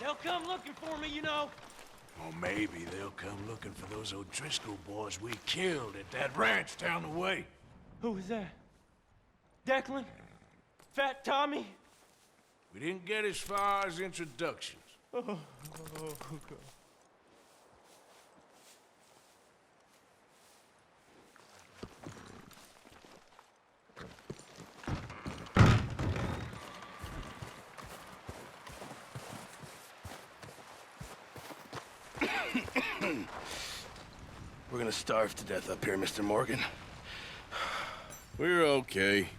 They'll come looking for me, you know. Or maybe they'll come looking for those O'Driscoll boys we killed at that ranch down the way. Who was that? Declan? Fat Tommy? We didn't get as far as introductions. Oh, God. We're gonna starve to death up here, Mr. Morgan. We're okay.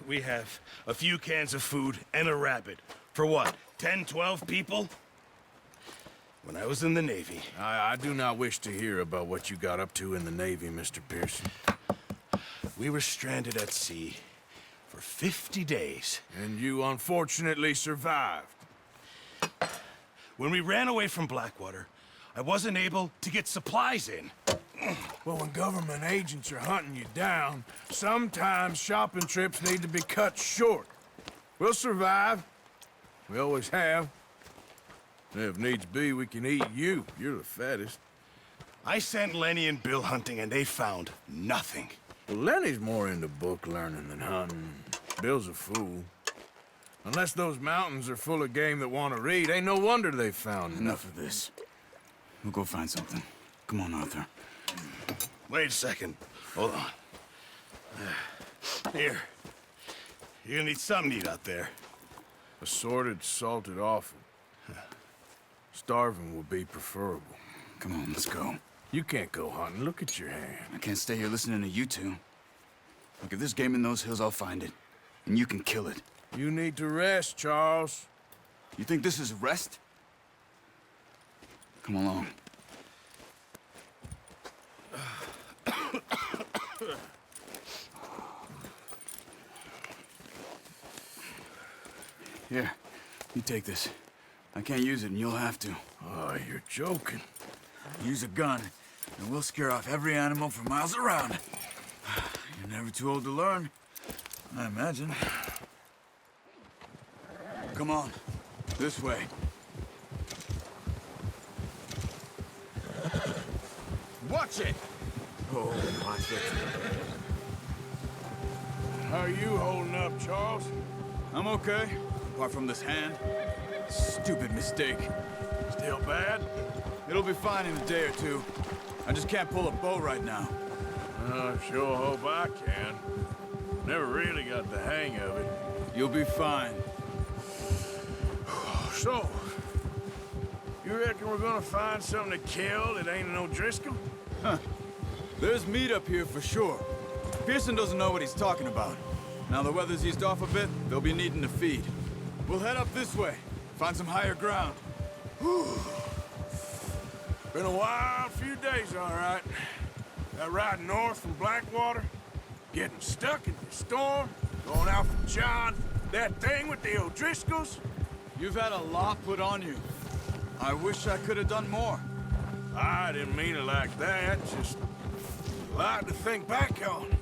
We have a few cans of food and a rabbit. For what, 10, 12 people? When I was in the Navy... I do not wish to hear about what you got up to in the Navy, Mr. Pearson. We were stranded at sea for 50 days. And you unfortunately survived. When we ran away from Blackwater, I wasn't able to get supplies in. Well, when government agents are hunting you down, sometimes shopping trips need to be cut short. We'll survive. We always have. If needs be, we can eat you. You're the fattest. I sent Lenny and Bill hunting, and they found nothing. Well, Lenny's more into book learning than hunting. Bill's a fool. Unless those mountains are full of game that want to read, ain't no wonder they found Enough of this. We'll go find something. Come on, Arthur. Wait a second. Hold on. Here. You're gonna need something to eat out there. Assorted, salted offal. Starving would be preferable. Come on, let's go. You can't go hunting. Look at your hand. I can't stay here listening to you two. Look, if there's game in those hills, I'll find it. And you can kill it. You need to rest, Charles. You think this is rest? Come along. Here, you take this. I can't use it, and you'll have to. Oh, you're joking. Use a gun, and we'll scare off every animal for miles around. You're never too old to learn, I imagine. Come on, this way. Watch it! Oh, watch it. How are you holding up, Charles? I'm okay, apart from this hand. Stupid mistake. Still bad? It'll be fine in a day or two. I just can't pull a bow right now. I sure hope I can. Never really got the hang of it. You'll be fine. So, you reckon we're gonna find something to kill that ain't an O'Driscoll? Huh. There's meat up here for sure. Pearson doesn't know what he's talking about. Now the weather's eased off a bit, they'll be needing to feed. We'll head up this way, find some higher ground. Been a wild few days, all right. That ride north from Blackwater, getting stuck in the storm, going out from John, that thing with the O'Driscolls. You've had a lot put on you. I wish I could have done more. I didn't mean it like that, just a lot to think back on.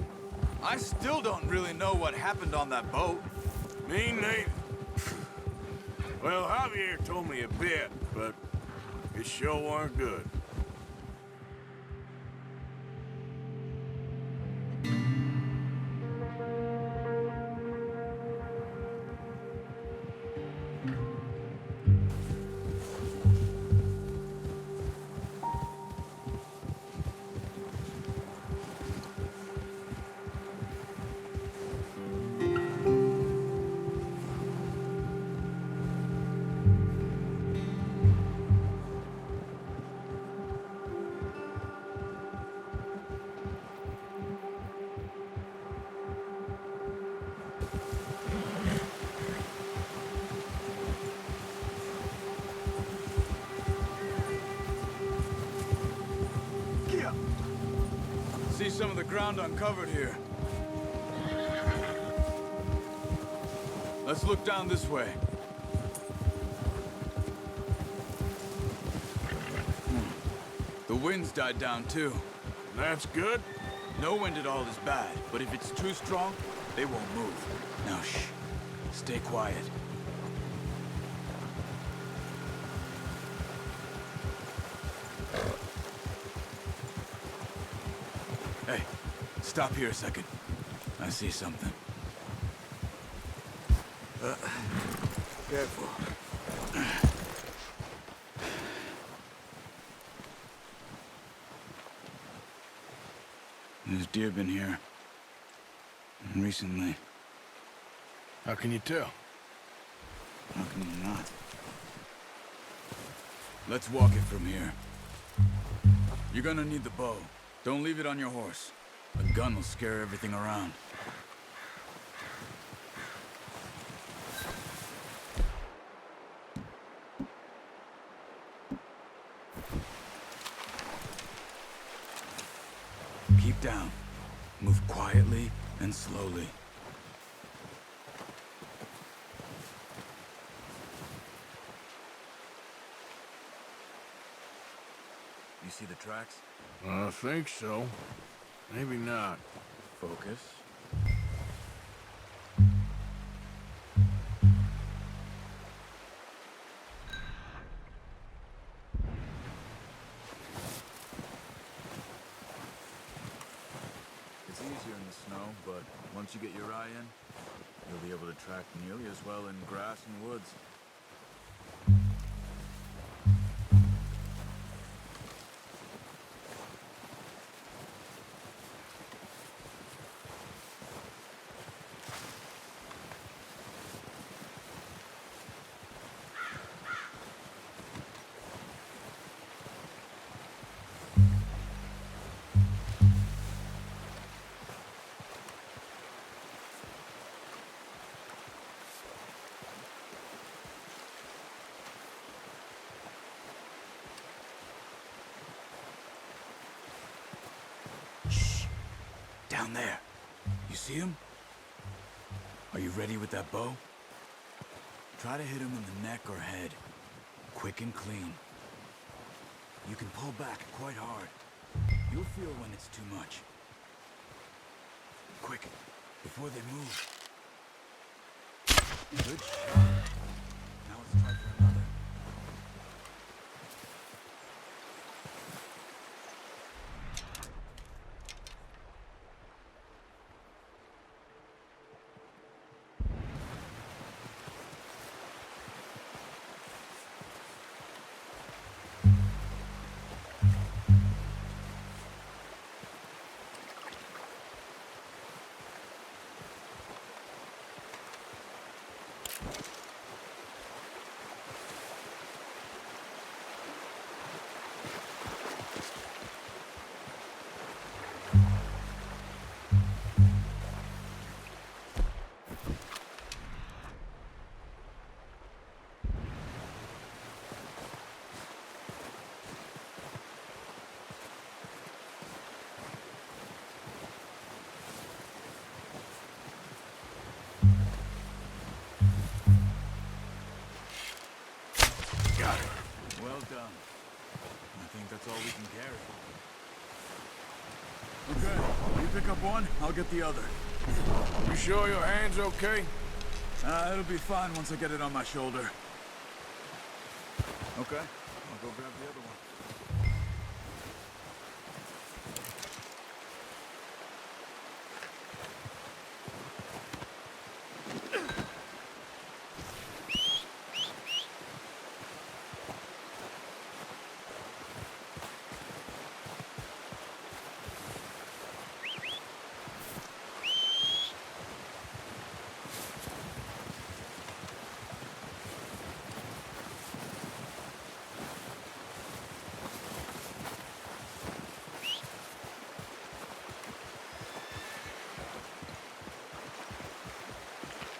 I still don't really know what happened on that boat. Me neither. Well, Javier told me a bit, but it sure weren't good. See some of the ground uncovered here. Let's look down this way. The wind's died down too. That's good. No wind at all is bad, but if it's too strong, they won't move. Now shh. Stay quiet. Hey, stop here a second. I see something. Careful. There's deer been here. Recently. How can you tell? How can you not? Let's walk it from here. You're gonna need the bow. Don't leave it on your horse. A gun will scare everything around. Keep down. Move quietly and slowly. You see the tracks? I think so. Maybe not. Focus. It's easier in the snow, but once you get your eye in, you'll be able to track nearly as well in grass and woods. Down there. You see him? Are you ready with that bow? Try to hit him in the neck or head. Quick and clean. You can pull back quite hard. You'll feel when it's too much. Quick, before they move. Good shot. Now let's try for another. Got it. Well done. I think that's all we can carry. Okay, you pick up one, I'll get the other. You sure your hand's okay? It'll be fine once I get it on my shoulder. Okay, I'll go grab the other one.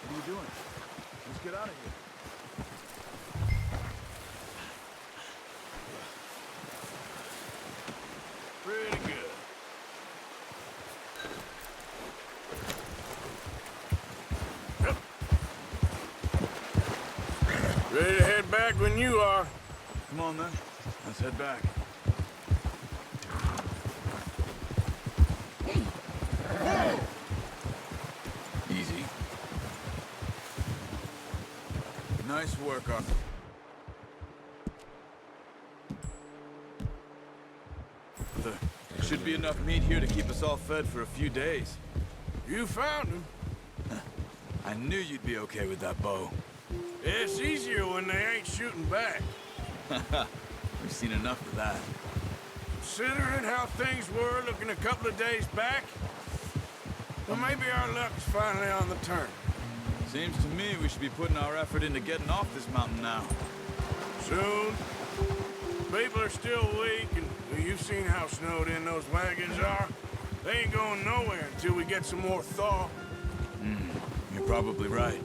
What are you doing? Let's get out of here. Pretty good. Ready to head back when you are. Come on then, let's head back. Easy. Nice work, Arthur. Should be enough meat here to keep us all fed for a few days. You found him. I knew you'd be okay with that bow. It's easier when they ain't shooting back. We've seen enough of that. Considering how things were looking a couple of days back, well, maybe our luck's finally on the turn. Seems to me we should be putting our effort into getting off this mountain now. Soon. People are still weak, and you've seen how snowed in those wagons are. They ain't going nowhere until we get some more thaw. You're probably right.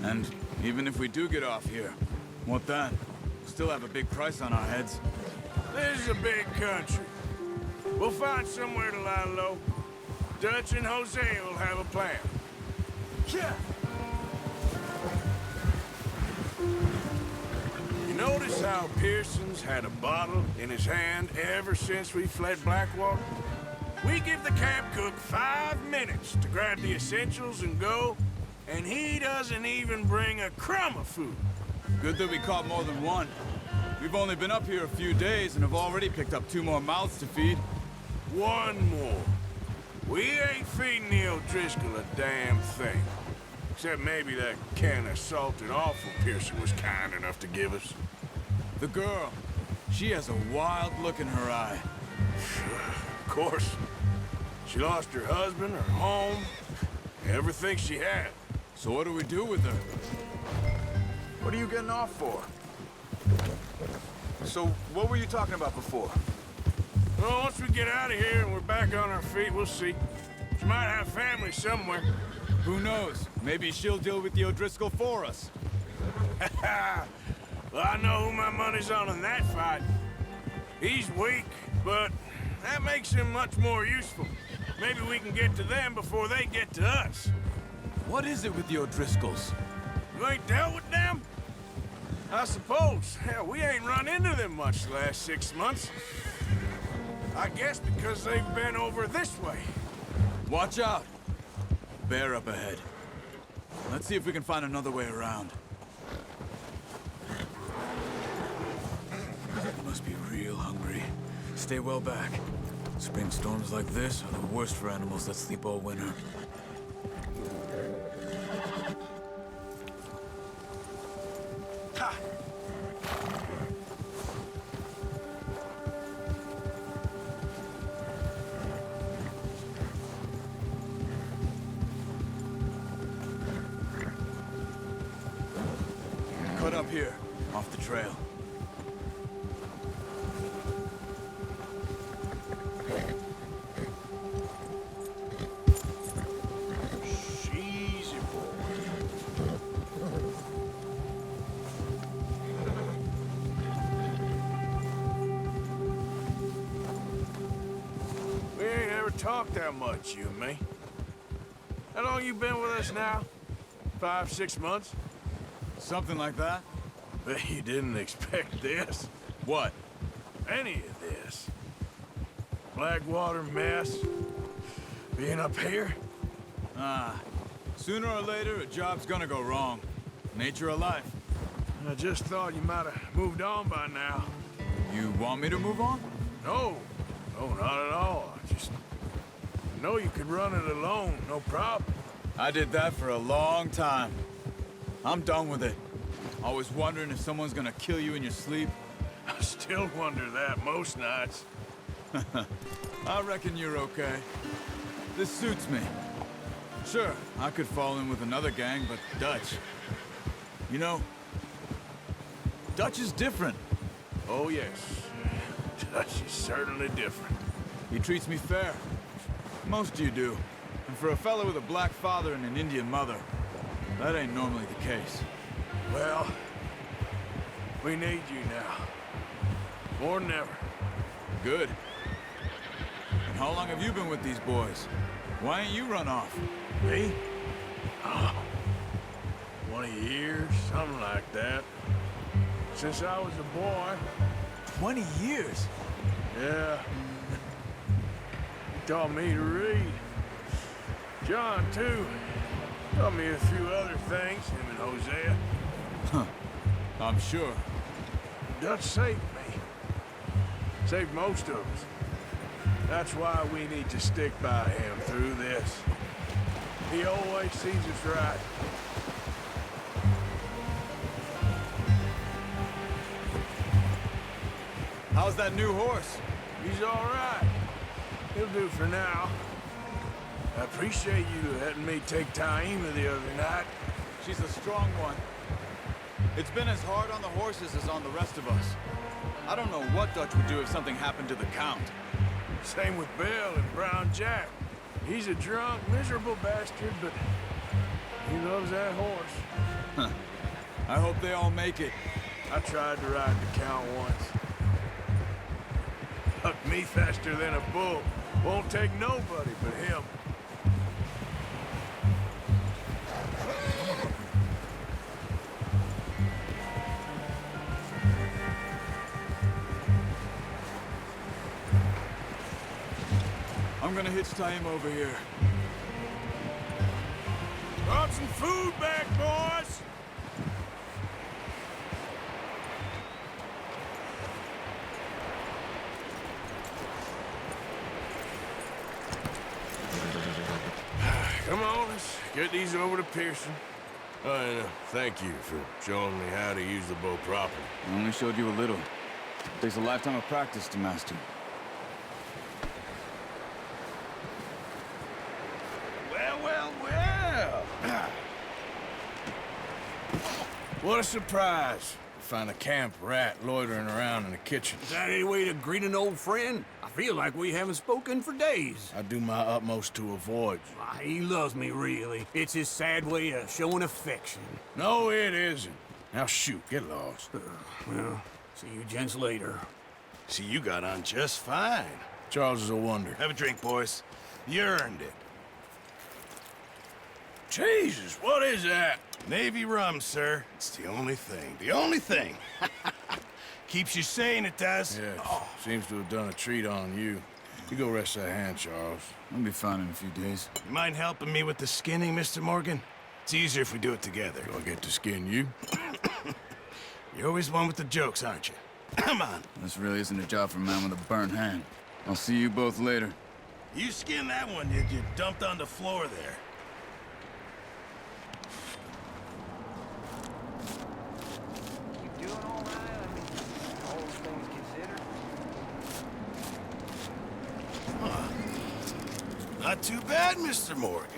And even if we do get off here, what then? We'll still have a big price on our heads. This is a big country. We'll find somewhere to lie low. Dutch and Hosea will have a plan. Yeah. You notice how Pearson's had a bottle in his hand ever since we fled Blackwater? We give the camp cook 5 minutes to grab the essentials and go, and he doesn't even bring a crumb of food. Good that we caught more than one. We've only been up here a few days and have already picked up 2 more mouths to feed. 1 more. We ain't feeding the O'Driscoll a damn thing. Except maybe that can of salted offal Pearson was kind enough to give us. The girl, she has a wild look in her eye. Of course. She lost her husband, her home, everything she had. So what do we do with her? What are you getting off for? So, what were you talking about before? Well, once we get out of here and we're back on our feet, we'll see. She might have family somewhere. Who knows? Maybe she'll deal with the O'Driscoll for us. Well, I know who my money's on in that fight. He's weak, but that makes him much more useful. Maybe we can get to them before they get to us. What is it with the O'Driscolls? You ain't dealt with them? I suppose. Hell, we ain't run into them much the last 6 months. I guess because they've been over this way. Watch out! Bear up ahead. Let's see if we can find another way around. They must be real hungry. Stay well back. Spring storms like this are the worst for animals that sleep all winter. Ha! Cut up here, off the trail. Easy, boy. We ain't ever talked that much, you and me. How long you been with us now? 5, 6 months? Something like that? Bet you didn't expect this. What? Any of this. Blackwater mess. Being up here. Sooner or later, a job's gonna go wrong. Nature of life. I just thought you might have moved on by now. You want me to move on? No. No, not at all. I know you could run it alone, no problem. I did that for a long time. I'm done with it. Always wondering if someone's gonna kill you in your sleep. I still wonder that most nights. I reckon you're okay. This suits me. Sure, I could fall in with another gang, but Dutch... You know, Dutch is different. Oh, yes. Dutch is certainly different. He treats me fair. Most of you do. And for a fellow with a black father and an Indian mother, that ain't normally the case. Well, we need you now. More than ever. Good. And how long have you been with these boys? Why ain't you run off? Me? Oh, 20 years, something like that. Since I was a boy. 20 years? Yeah. He taught me to read. John, too. Taught me a few other things, him and Hosea. I'm sure. Dutch saved me. Saved most of us. That's why we need to stick by him through this. He always sees us right. How's that new horse? He's all right. He'll do for now. I appreciate you letting me take Taima the other night. She's a strong one. It's been as hard on the horses as on the rest of us. I don't know what Dutch would do if something happened to the Count. Same with Bill and Brown Jack. He's a drunk, miserable bastard, but he loves that horse. I hope they all make it. I tried to ride the Count once. Hucked me faster than a bull. Won't take nobody but him. I'm gonna hitch Taima over here. Brought some food back, boys! Come on, let's get these over to Pearson. And thank you for showing me how to use the bow properly. I only showed you a little. Takes a lifetime of practice to master. Well, well, well. What a surprise. Find a camp rat loitering around in the kitchen. Is that any way to greet an old friend? I feel like we haven't spoken for days. I do my utmost to avoid you. Why, he loves me, really. It's his sad way of showing affection. No, it isn't. Now shoot, get lost. Well, see you gents later. See, you got on just fine. Charles is a wonder. Have a drink, boys. You earned it. Jesus, what is that? Navy rum, sir. It's the only thing. The only thing. Keeps you sane, it does. Yes, seems to have done a treat on you. You go rest that hand, Charles. I'll be fine in a few days. You mind helping me with the skinning, Mr. Morgan? It's easier if we do it together. Do I get to skin you? You're always one with the jokes, aren't you? Come on. This really isn't a job for a man with a burnt hand. I'll see you both later. You skinned that one, did you? Dumped on the floor there. You doing all right? I mean, all things considered. Not too bad, Mr. Morgan.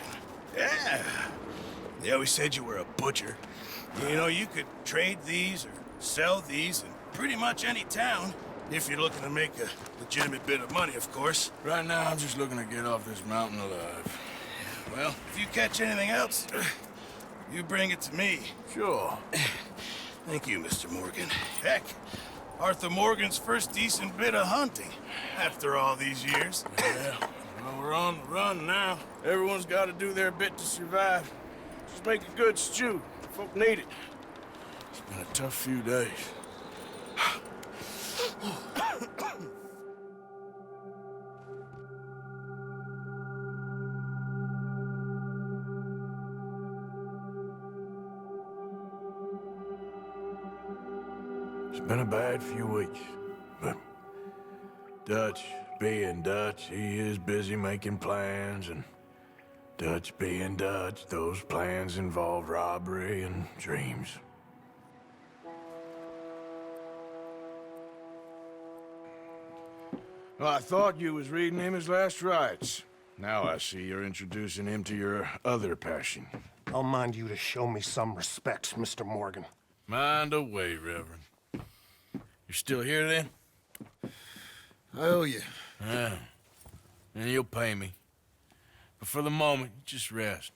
Yeah. They always said you were a butcher. You know, you could trade these or sell these in pretty much any town. If you're looking to make a legitimate bit of money, of course. Right now, I'm just looking to get off this mountain alive. Well, if you catch anything else, you bring it to me. Sure. Thank you, Mr. Morgan. Heck, Arthur Morgan's first decent bit of hunting after all these years. Yeah, well, we're on the run now. Everyone's got to do their bit to survive. Just make a good stew. Folk need it. It's been a tough few days. It's been a bad few weeks, but Dutch being Dutch, he is busy making plans, and Dutch being Dutch, those plans involve robbery and dreams. Well, I thought you was reading him his last rites. Now I see you're introducing him to your other passion. I'll mind you to show me some respect, Mr. Morgan. Mind away, Reverend. You're still here, then? I owe you. Yeah. And you'll pay me. But for the moment, just rest.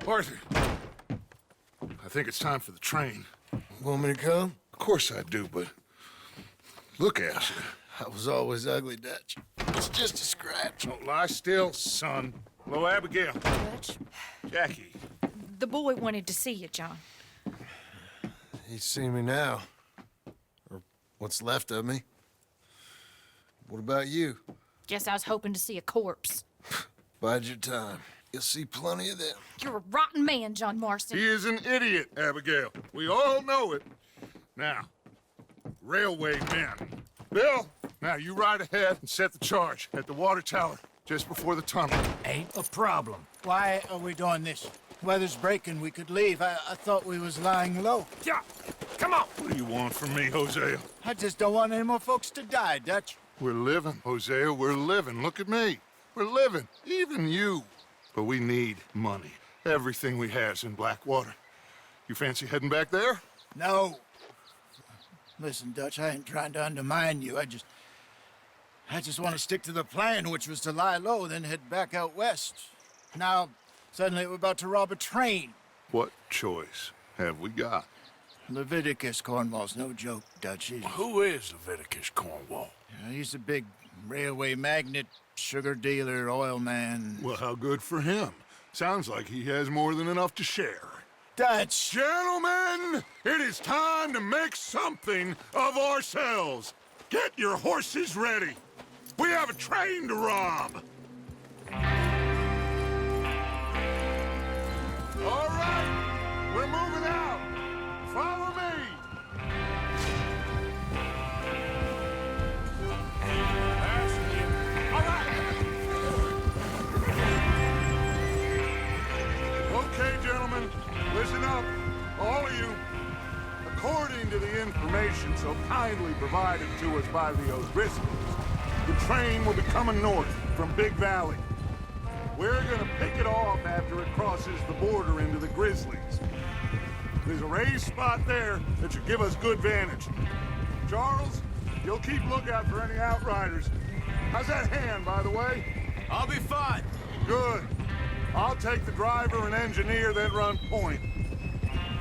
Arthur, I think it's time for the train. Want me to come? Of course I do, but look at you. I was always ugly, Dutch. It's just a scratch. Don't lie still, son. Hello, Abigail. Dutch, Jackie. the boy wanted to see you, John. He's seen me now. Or what's left of me. What about you? Guess I was hoping to see a corpse. Bide your time. You'll see plenty of them. You're a rotten man, John Marston. He is an idiot, Abigail. We all know it. Now, railway men. Bill, Now, you ride ahead and set the charge at the water tower just before the tunnel. Ain't a problem. Why are we doing this? Weather's breaking. We could leave. I thought we was lying low. Yeah, come on. What do you want from me, Hosea? I just don't want any more folks to die, Dutch. We're living, Hosea. We're living. Look at me. We're living. Even you. But we need money. Everything we have's in Blackwater. You fancy heading back there? No. Listen, Dutch, I ain't trying to undermine you. I just want to stick to the plan, which was to lie low, then head back out west. Now, suddenly we're about to rob a train. What choice have we got? Leviticus Cornwall's no joke, Dutch. Who is Leviticus Cornwall? He's a big railway magnate, sugar dealer, oil man. Well, how good for him. Sounds like he has more than enough to share. Dutch! Gentlemen, it is time to make something of ourselves. Get your horses ready. We have a train to rob. All right, we're moving out. Follow me. All right. Okay, gentlemen, listen up, all of you. According to the information so kindly provided to us by the O'Driscolls, the train will be coming north from Big Valley. We're gonna pick it off after it crosses the border into the Grizzlies. There's a raised spot there that should give us good vantage. Charles, you'll keep lookout for any outriders. How's that hand, by the way? I'll be fine. Good. I'll take the driver and engineer, then run point.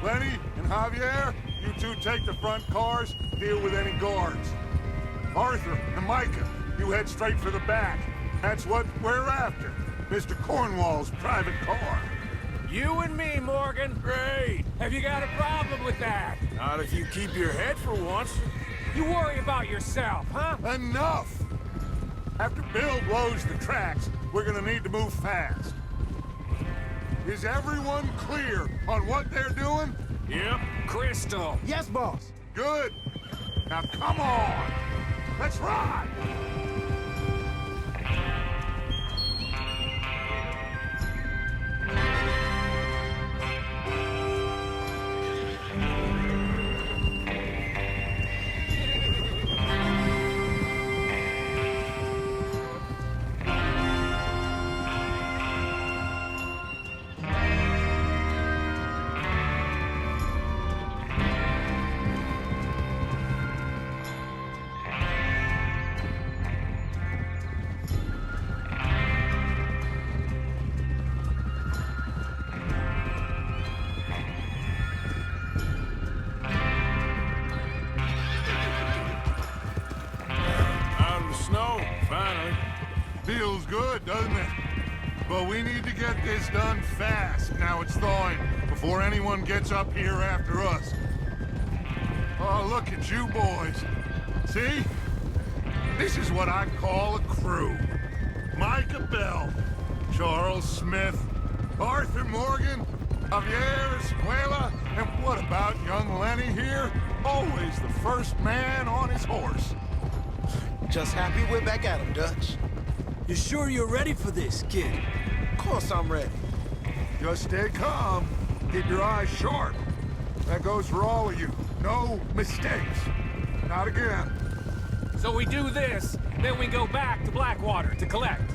Lenny and Javier, you two take the front cars, deal with any guards. Arthur and Micah, you head straight for the back. That's what we're after. Mr. Cornwall's private car. You and me, Morgan. Great. Have you got a problem with that? Not if you keep your head for once. You worry about yourself, huh? Enough! After Bill blows the tracks, we're gonna need to move fast. Is everyone clear on what they're doing? Yep. Crystal. Yes, boss. Good. Now come on! Let's ride! Feels good, doesn't it? But we need to get this done fast. Now it's thawing, before anyone gets up here after us. Oh, look at you boys. See? This is what I call a crew. Micah Bell, Charles Smith, Arthur Morgan, Javier Escuela, and what about young Lenny here? Always the first man on his horse. Just happy we're back at him, Dutch. You sure you're ready for this, kid? Of course I'm ready. Just stay calm. Keep your eyes sharp. That goes for all of you. No mistakes. Not again. So we do this, then we go back to Blackwater to collect.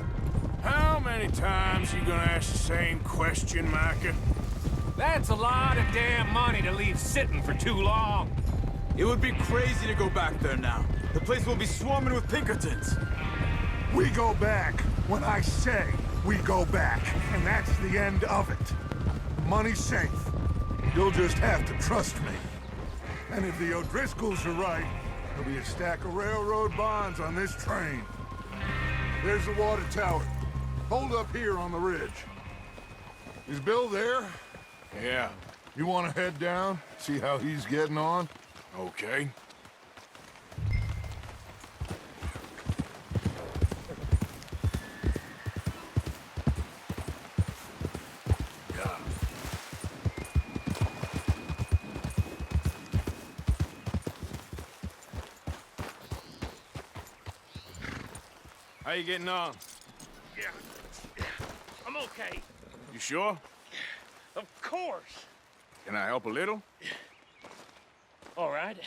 How many times you gonna ask the same question, Micah? That's a lot of damn money to leave sitting for too long. It would be crazy to go back there now. The place will be swarming with Pinkertons. We go back when I say we go back, and that's the end of it. Money's safe. You'll just have to trust me. And if the O'Driscolls are right, there'll be a stack of railroad bonds on this train. There's the water tower. Hold up here on the ridge. Is Bill there? Yeah. You want to head down, see how he's getting on? Okay. How you getting on? Yeah. I'm okay. You sure? Of course. Can I help a little? All right.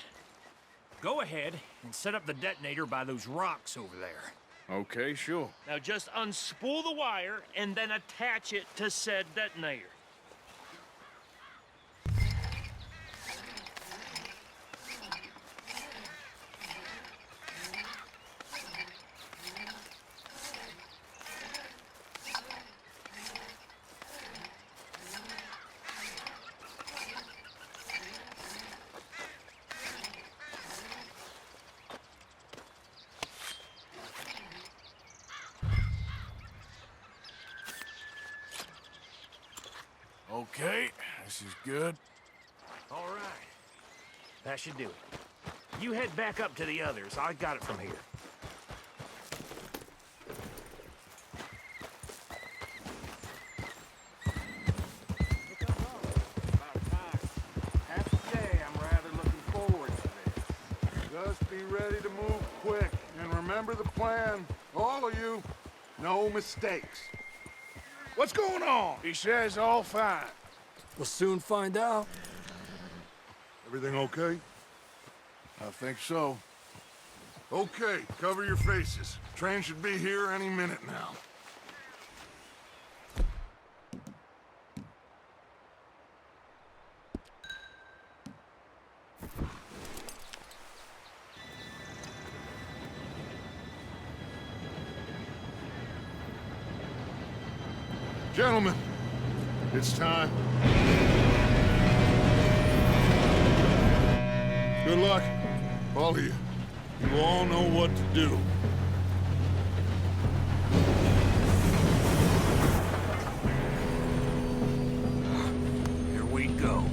Go ahead and set up the detonator by those rocks over there. Okay, sure. Now just unspool the wire and then attach it to said detonator. Okay, this is good. All right. That should do it. You head back up to the others. I got it from here. Have to say, I'm rather looking forward to this. Just be ready to move quick, and remember the plan. All of you, no mistakes. What's going on? He says all fine. We'll soon find out. Everything okay? I think so. Okay, cover your faces. Train should be here any minute now. Gentlemen, it's time. Good luck, all of you. You all know what to do. Here we go.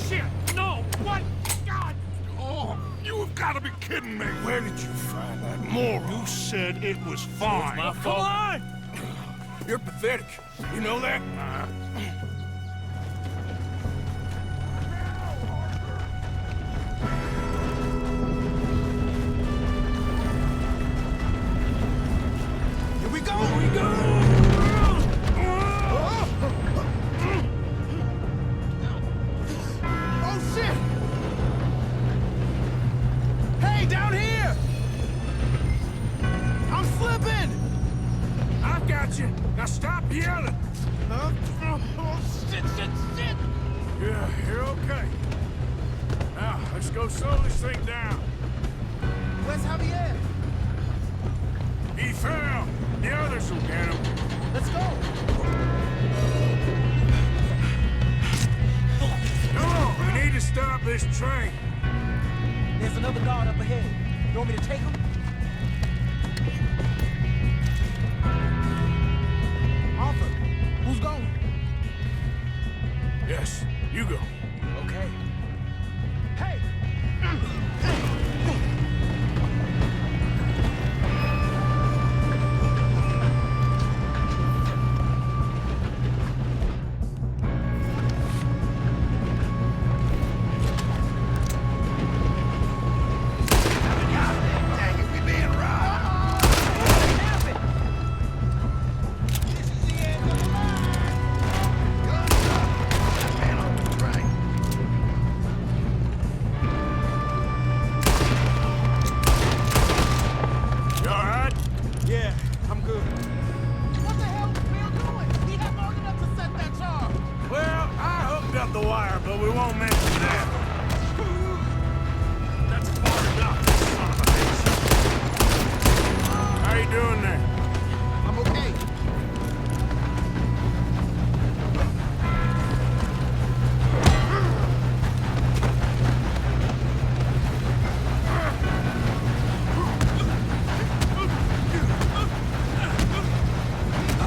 Shit! No! What? God! Oh, you have got to be kidding me. Where did you find that moron? You said it was fine. My fault. Come on! You're pathetic. You know that? Here we go! Here we go! Oh, shit! Hey, down here! I'm slipping! I've got you. Now stop yelling. Oh, shit, shit, shit! Yeah, you're okay. Now, let's go slow this thing down. Where's Javier? He fell. The others will get him. Let's go! Come on, we need to stop this train. There's another guard up ahead. You want me to take him? Arthur, who's going? Yes, you go. Okay. Hey! You all right? Yeah, I'm good. What the hell is Bill doing? He had long enough to set that charge. Well, I hooked up the wire, but we won't mention that. That's far enough, son of a bitch. How you doing there? I'm okay.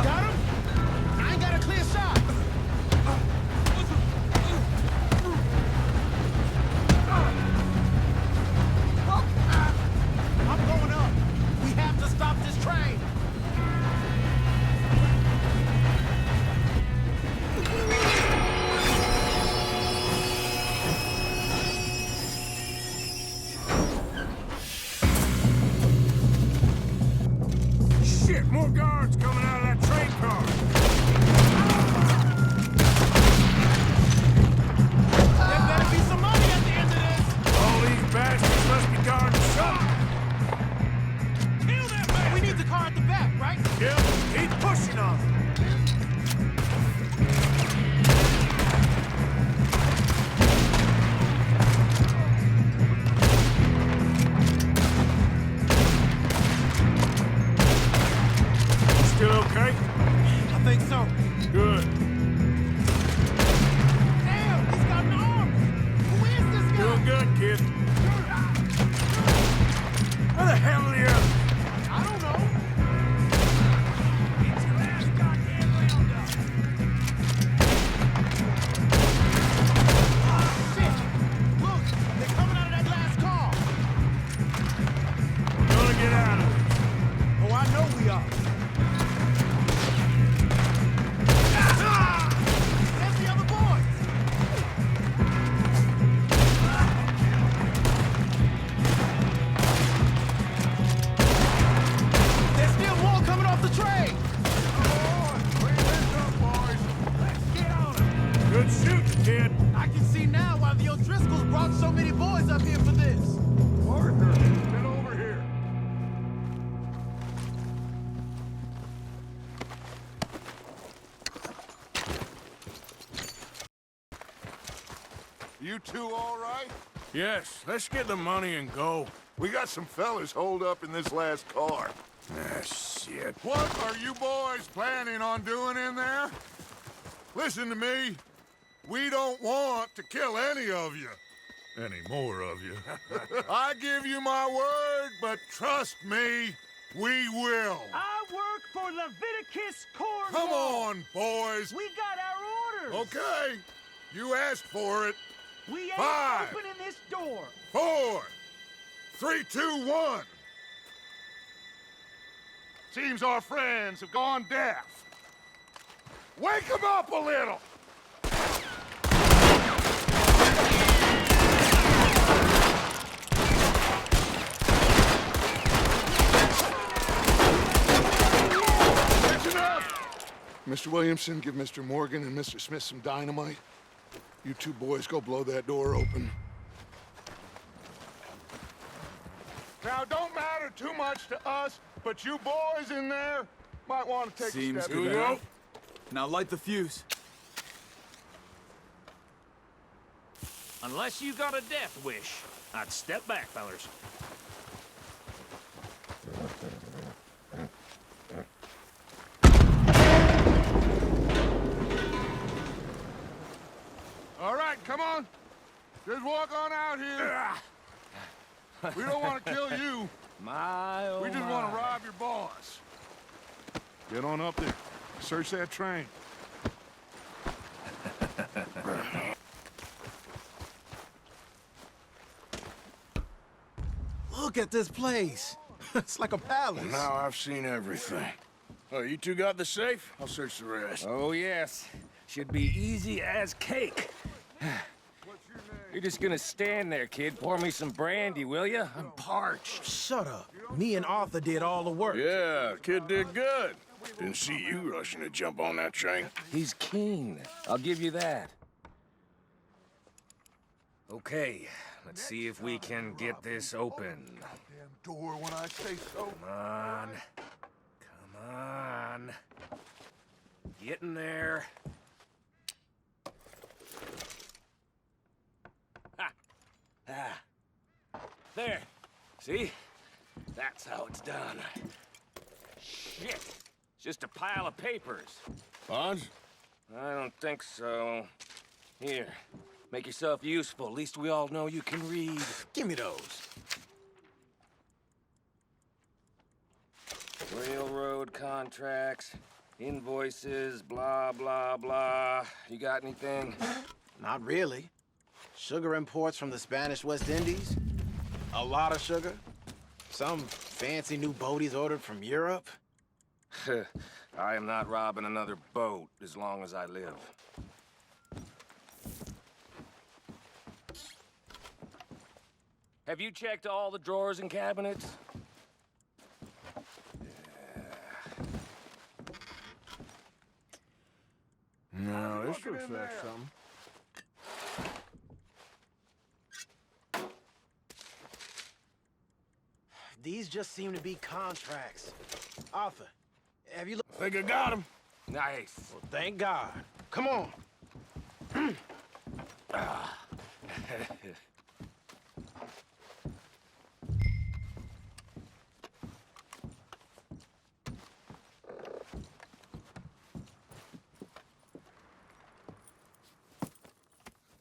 Got him? I ain't got a clear shot. I'm going up. We have to stop this train. more guards coming out of that train car. There better be some money at the end of this! All these bastards must be guarding something. Kill that man! We need the car at the back, right? Yep, keep pushing on them. Still okay? I think so. Good. Damn, he's got an arm! Who is this guy? Doing good, kid. Where the hell are the others? I don't know. Get your ass goddamn round up. Shit! Look, they're coming out of that last car. We're gonna get out of this. Oh, I know we are. There's the other boys. There's still more coming off the train. Good shooting, kid. I can see now why the O'Driscolls brought so many boys up here for this. Arthur, get over here. You two all right? Yes, let's get the money and go. We got some fellas holed up in this last car. Ah, shit. What are you boys planning on doing in there? Listen to me. We don't want to kill any of you. Any more of you. I give you my word, but trust me, we will. I work for Leviticus Corps. Come on, boys. We got our orders. Okay. You asked for it. We ain't 5, opening this door. 4, 3, 2, 1. Seems our friends have gone deaf. Wake them up a little. That's enough. Mr. Williamson, give Mr. Morgan and Mr. Smith some dynamite. You two boys go blow that door open. Now, don't matter too much to us, but you boys in there might want to take Seems a step good. back. Now light the fuse. Unless you got a death wish, I'd step back, fellers. All right, come on. Just walk on out here. We don't want to kill you. My, oh We just want to rob your boss. Get on up there. Search that train. Look at this place. It's like a palace. Now I've seen everything. Oh, you two got the safe? I'll search the rest. Oh, yes. Should be easy as cake. You're just gonna stand there, kid. Pour me some brandy, will you? I'm parched. Shut up. Me and Arthur did all the work. Yeah, kid did good. Didn't see you rushing to jump on that train. He's keen. I'll give you that. Okay, let's see if we can get this open. Damn door when I say so. Come on. Come on. Get in there. Ha! Ah. There. See? That's how it's done. Shit. It's just a pile of papers. Bonds? I don't think so. Here. Make yourself useful. At least we all know you can read. Give me those. Railroad contracts, invoices, blah, blah, blah. You got anything? Not really. Sugar imports from the Spanish West Indies. A lot of sugar. Some fancy new boat he's ordered from Europe. I am not robbing another boat as long as I live. Have you checked all the drawers and cabinets? affect something. These just seem to be contracts. Arthur, have you looked? I think I got him. Nice. Well, thank God. Come on.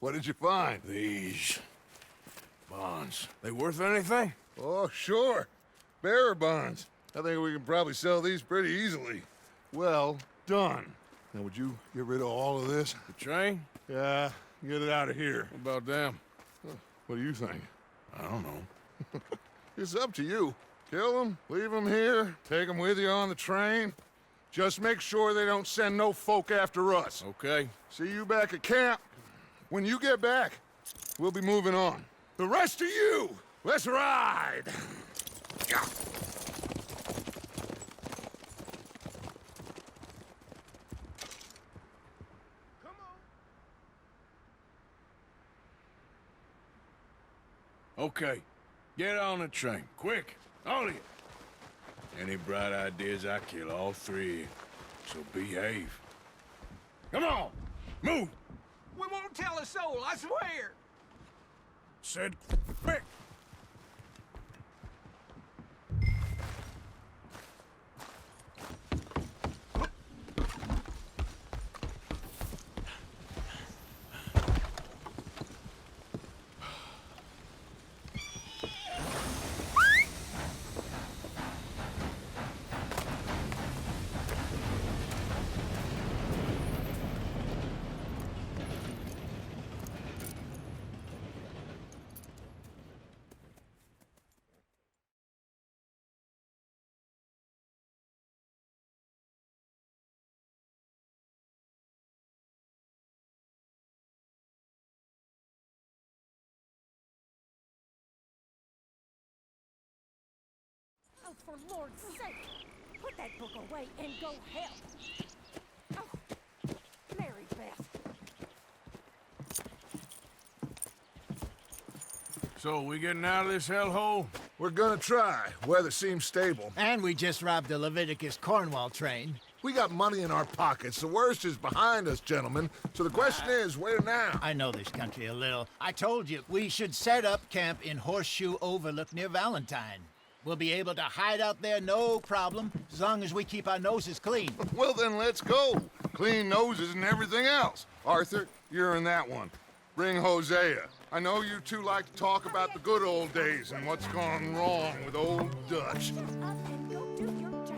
What did you find? These bonds. They worth anything? Oh, sure. Bearer bonds. I think we can probably sell these pretty easily. Well done. Now, would you get rid of all of this? The train? Yeah, get it out of here. What about them? What do you think? I don't know. It's up to you. Kill them, leave them here, take them with you on the train. Just make sure they don't send no folk after us. Okay. See you back at camp. When you get back, we'll be moving on. The rest of you, let's ride! Okay. Get on the train. Quick. All of you. Any bright ideas, I kill all three. So behave. Come on! Move! We won't tell a soul, I swear! Said quick! Oh, for Lord's sake, put that book away and go help. Oh, Mary Beth. So, we getting out of this hellhole? We're gonna try. Weather seems stable. And we just robbed the Leviticus Cornwall train. We got money in our pockets. The worst is behind us, gentlemen. So the question is, where now? I know this country a little. I told you, we should set up camp in Horseshoe Overlook near Valentine. We'll be able to hide out there no problem, as long as we keep our noses clean. Well, then let's go. Clean noses and everything else. Arthur, you're in that one. Bring Hosea. I know you two like to talk about the good old days and what's gone wrong with old Dutch. Shut up and go do your job.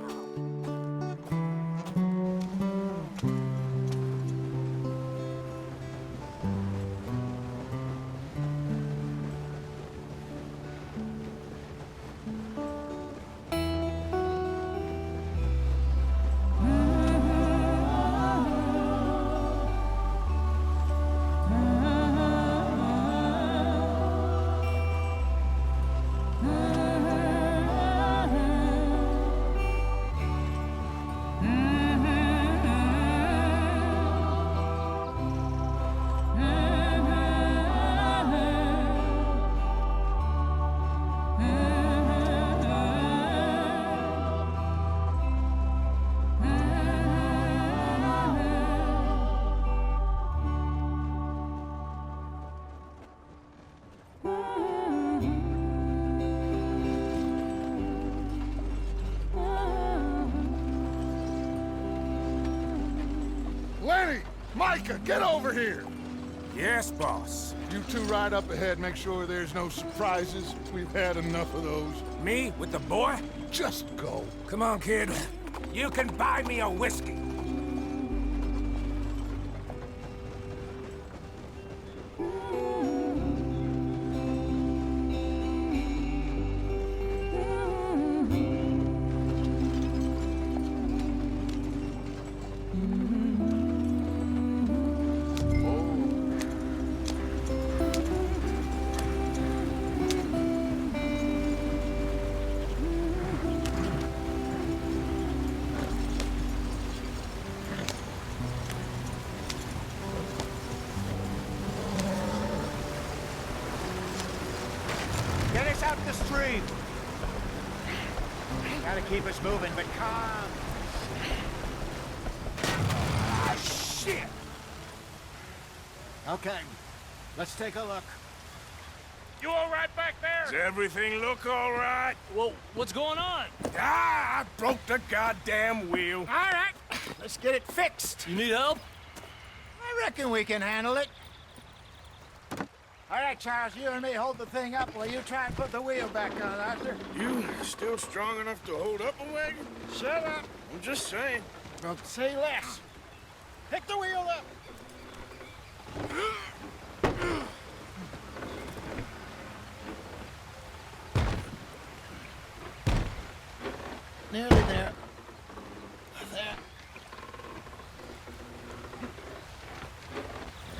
Lenny! Micah, get over here! Yes, boss. You two ride up ahead, make sure there's no surprises. We've had enough of those. Me with the boy? Just go. Come on, kid. You can buy me a whiskey. out the stream. Gotta keep us moving, but calm. Ah, shit! Okay, let's take a look. You all right back there? Does everything look all right? Well, what's going on? Ah, I broke the goddamn wheel. All right, let's get it fixed. You need help? I reckon we can handle it. All right, Charles, you and me hold the thing up while you try and put the wheel back on, Arthur. You still strong enough to hold up a wagon? Shut up. I'm just saying. Well, say less. Pick the wheel up. Nearly there. There.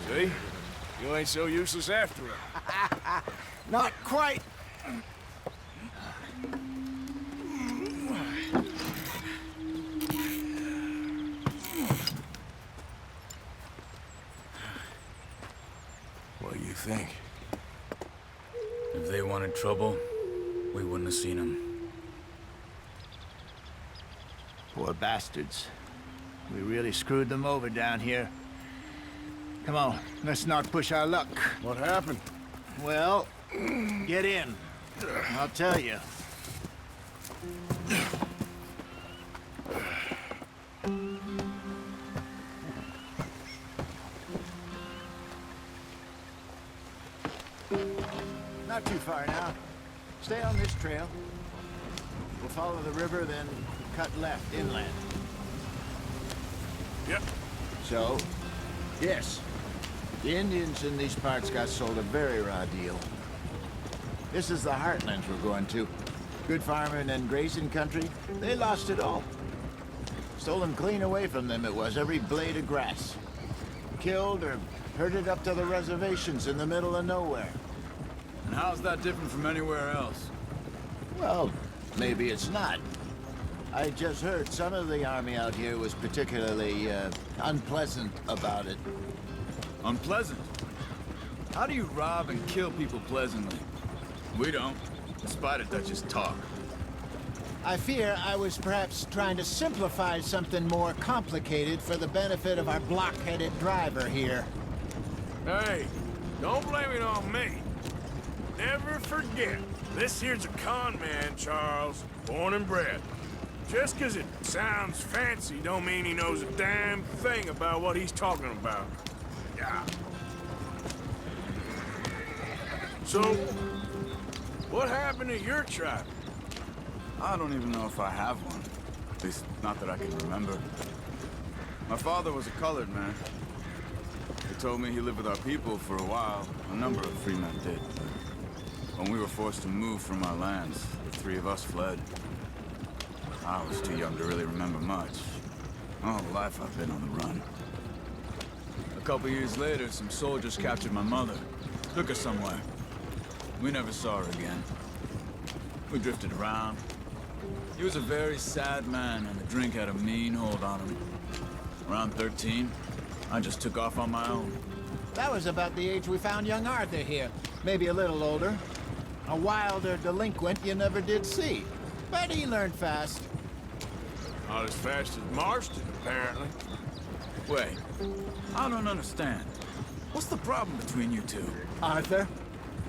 See? You ain't so useless after all. Not quite. What do you think? If they wanted trouble, we wouldn't have seen them. Poor bastards. We really screwed them over down here. Come on, let's not push our luck. What happened? Well, get in. I'll tell you. Not too far now. Stay on this trail. We'll follow the river, then cut left inland. Yep. So, yes, the Indians in these parts got sold a very raw deal. This is the heartlands we're going to. Good farming and grazing country. They lost it all. Stolen clean away from them it was, every blade of grass. Killed or herded up to the reservations in the middle of nowhere. And how's that different from anywhere else? Well, maybe it's not. I just heard some of the army out here was particularly, unpleasant about it. Unpleasant? How do you rob and kill people pleasantly? We don't, despite it, that's just talk. I fear I was perhaps trying to simplify something more complicated for the benefit of our block-headed driver here. Hey, don't blame it on me. Never forget, this here's a con man, Charles, born and bred. Just 'cause it sounds fancy don't mean he knows a damn thing about what he's talking about. Yeah. So, what happened to your tribe? I don't even know if I have one. At least, not that I can remember. My father was a colored man. He told me he lived with our people for a while. A number of free men did. When we were forced to move from our lands, the three of us fled. I was too young to really remember much. All life I've been on the run. A couple years later, some soldiers captured my mother. Took her somewhere. We never saw her again. We drifted around. He was a very sad man, and the drink had a mean hold on him. Around 13, I just took off on my own. That was about the age we found young Arthur here. Maybe a little older. A wilder delinquent you never did see. But he learned fast. Not as fast as Marston, apparently. Wait, I don't understand. What's the problem between you two? Arthur?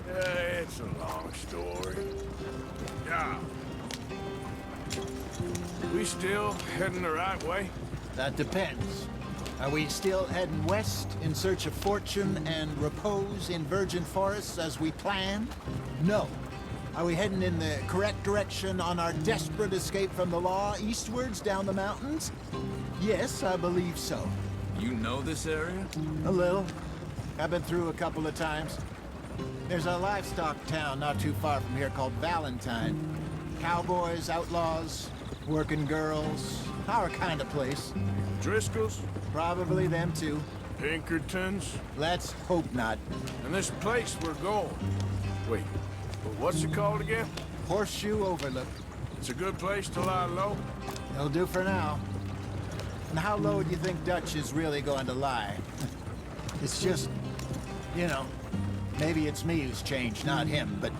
It's a long story. Yeah. We still heading the right way? That depends. Are we still heading west in search of fortune and repose in virgin forests as we planned? No. Are we heading in the correct direction on our desperate escape from the law eastwards down the mountains? Yes, I believe so. You know this area? A little. I've been through a couple of times. There's a livestock town not too far from here called Valentine. Cowboys, outlaws, working girls, our kind of place. Driscoll's? Probably them too. Pinkertons? Let's hope not. And this place we're going. Wait, but what's it called again? Horseshoe Overlook. It's a good place to lie low? It'll do for now. And how low do you think Dutch is really going to lie? It's just, you know, maybe it's me who's changed, not him, but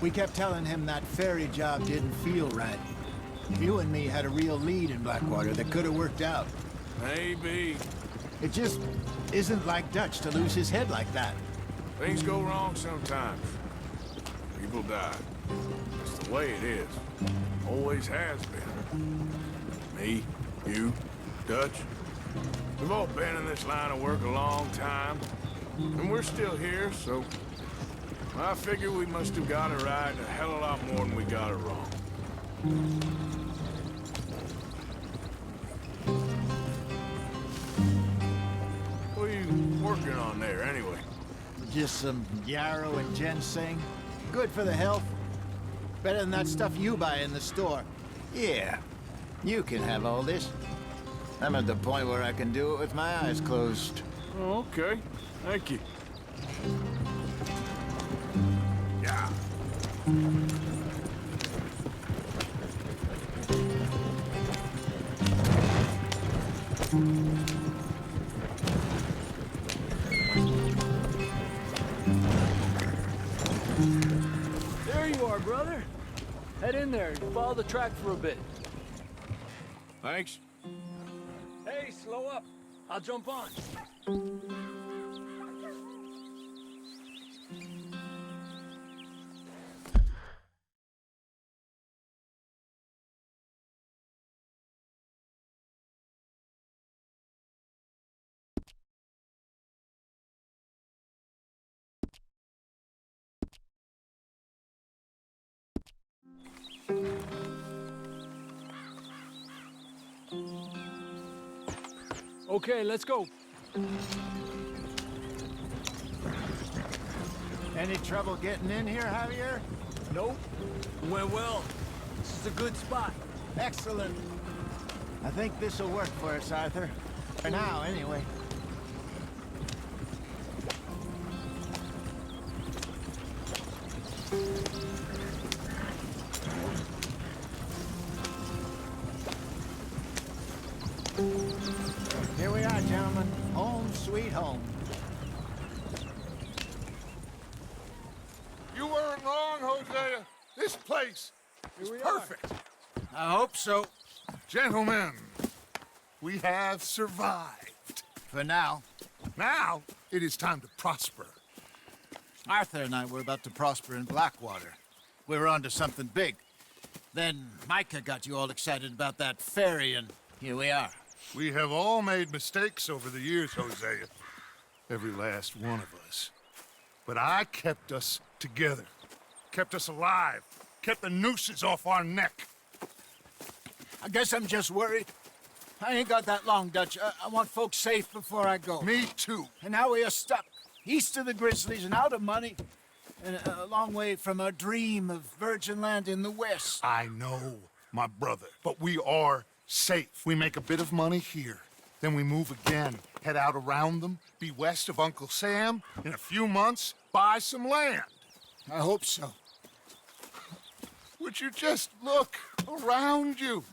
We kept telling him that ferry job didn't feel right. You and me had a real lead in Blackwater that could have worked out. Maybe. It just isn't like Dutch to lose his head like that. Things go wrong sometimes. People die. It's the way it is. Always has been. Me, you, Dutch. We've all been in this line of work a long time. And we're still here, so... I figure we must have got it right a hell of a lot more than we got it wrong. What are you working on there, anyway? Just some yarrow and ginseng. Good for the health. Better than that stuff you buy in the store. Yeah, you can have all this. I'm at the point where I can do it with my eyes closed. Oh, okay. Thank you. Yeah. There you are, brother. Head in there and follow the track for a bit. Thanks. Hey, slow up. I'll jump on. Okay, let's go. Any trouble getting in here, Javier? Nope. Went well. This is a good spot. Excellent. I think this'll work for us, Arthur. For now, anyway. Here we are, gentlemen. Home sweet home. You weren't wrong, Hosea. This place is perfect. I hope so. Gentlemen, we have survived. For now. Now, it is time to prosper. Arthur and I were about to prosper in Blackwater. We were onto something big. Then Micah got you all excited about that ferry, and here we are. We have all made mistakes over the years, Hosea. Every last one of us. But I kept us together. Kept us alive. Kept the nooses off our neck. I guess I'm just worried. I ain't got that long, Dutch. I want folks safe before I go. Me too. And now we are stuck. East of the Grizzlies and out of money. And a long way from our dream of virgin land in the west. I know, my brother. But we are safe. We make a bit of money here. Then we move again. Head out around them. Be west of Uncle Sam. In a few months, buy some land. I hope so. Would you just look around you?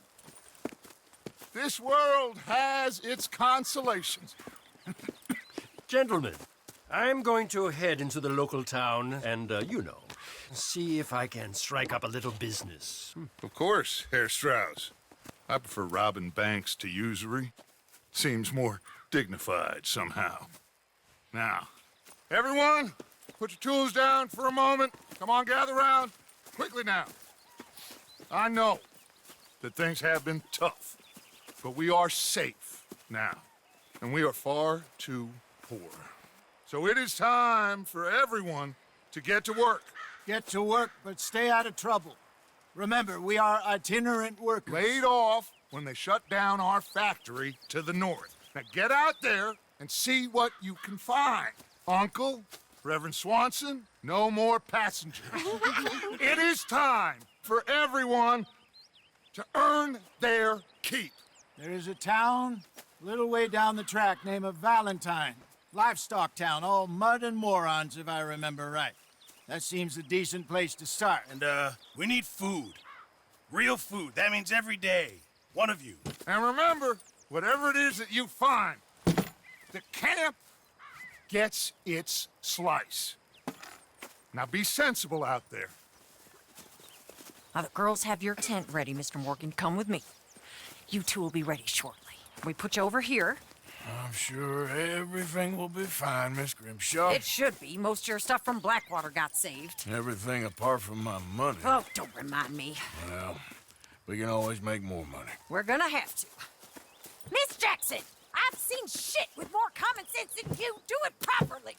This world has its consolations. Gentlemen, I'm going to head into the local town and, you know, see if I can strike up a little business. Of course, Herr Strauss. I prefer robbing banks to usury. Seems more dignified somehow. Now, everyone, put your tools down for a moment. Come on, gather round. Quickly now. I know that things have been tough, but we are safe now, and we are far too poor. So it is time for everyone to get to work. Get to work, but stay out of trouble. Remember, we are itinerant workers. Laid off when they shut down our factory to the north. Now get out there and see what you can find. Uncle, Reverend Swanson, no more passengers. It is time for everyone to earn their keep. There is a town a little way down the track named Valentine. Livestock town, all mud and morons, if I remember right. That seems a decent place to start. And, we need food. Real food. That means every day. One of you. And remember, whatever it is that you find, the camp gets its slice. Now be sensible out there. While the girls have your tent ready, Mr. Morgan, come with me. You two will be ready shortly. We put you over here. I'm sure everything will be fine, Miss Grimshaw. It should be. Most of your stuff from Blackwater got saved. Everything apart from my money. Oh, don't remind me. Well, we can always make more money. We're gonna have to. Miss Jackson, I've seen shit with more common sense than you. Do it properly.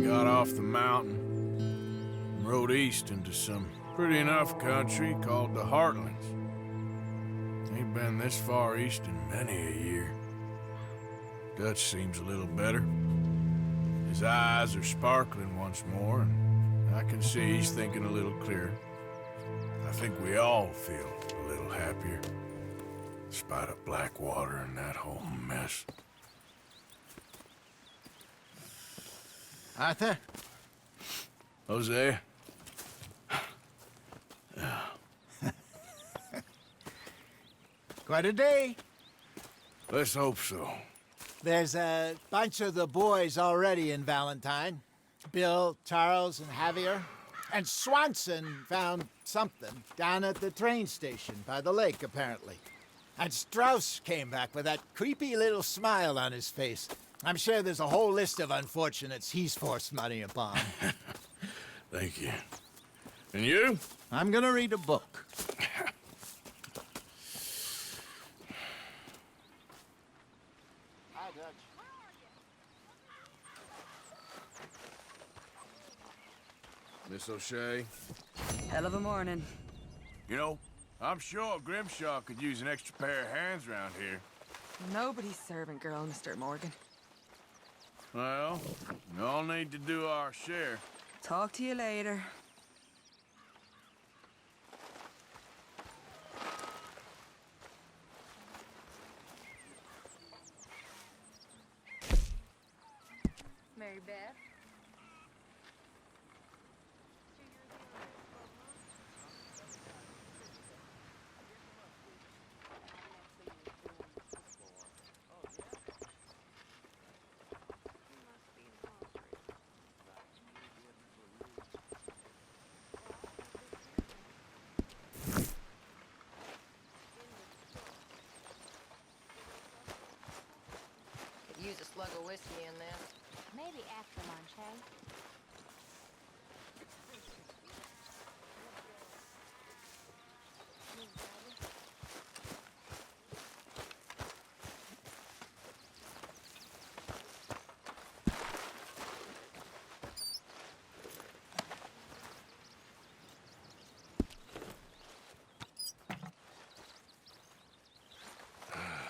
Got off the mountain and rode east into some pretty enough country called the Heartlands. Ain't been this far east in many a year. Dutch seems a little better. His eyes are sparkling once more, and I can see he's thinking a little clearer. I think we all feel a little happier, in spite of Blackwater and that whole mess. Arthur? Hosea? Quite a day. Let's hope so. There's a bunch of the boys already in Valentine. Bill, Charles, and Javier. And Swanson found something down at the train station by the lake, apparently. And Strauss came back with that creepy little smile on his face. I'm sure there's a whole list of unfortunates he's forced money upon. Thank you. And you? I'm gonna read a book. Hi, Dutch. Miss O'Shea? Hell of a morning. You know, I'm sure Grimshaw could use an extra pair of hands around here. Nobody's servant girl, Mr. Morgan. Well, we all need to do our share. Talk to you later. Mary Beth? Could use a slug of whiskey in there. Maybe after lunch, hey?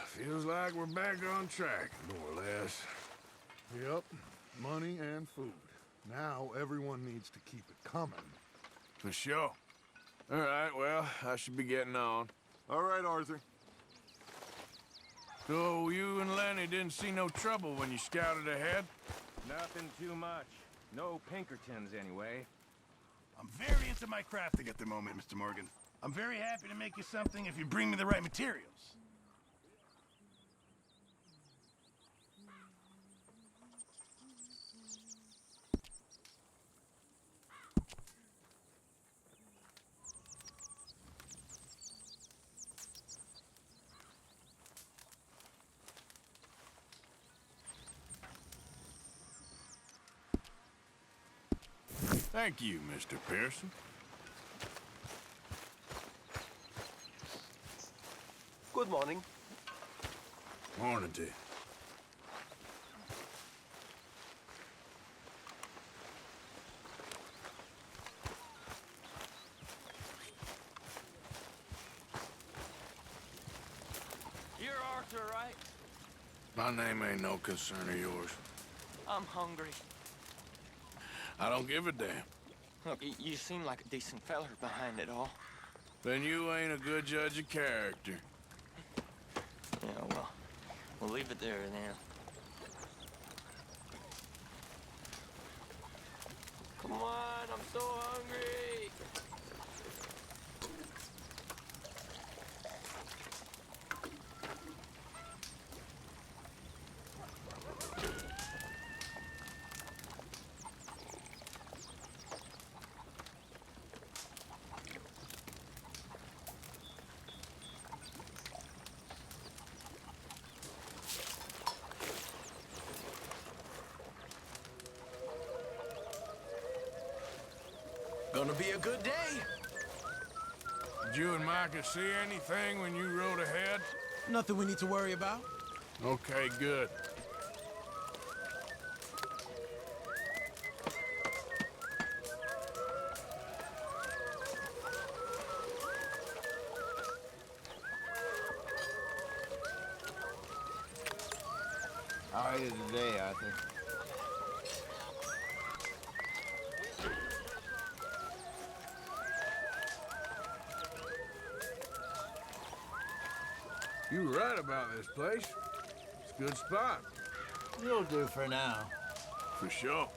Feels like we're back on track, more or less. Yep, money and food. Now everyone needs to keep it coming. For sure. All right, well, I should be getting on. All right, Arthur. So you and Lenny didn't see no trouble when you scouted ahead? Nothing too much. No Pinkertons, anyway. I'm very into my crafting at the moment, Mr. Morgan. I'm very happy to make you something if you bring me the right materials. Thank you, Mr. Pearson. Good morning. Morning to you. You're Arthur, right? My name ain't no concern of yours. I'm hungry. I don't give a damn. Look, you seem like a decent feller behind it all. Then you ain't a good judge of character. Yeah, well, we'll leave it there then. Come on, I'm so hungry. Gonna be a good day. Did you and Micah see anything when you rode ahead? Nothing we need to worry about. Okay, good. How are you today, Arthur? You were right about this place. It's a good spot. You'll do for now. For sure.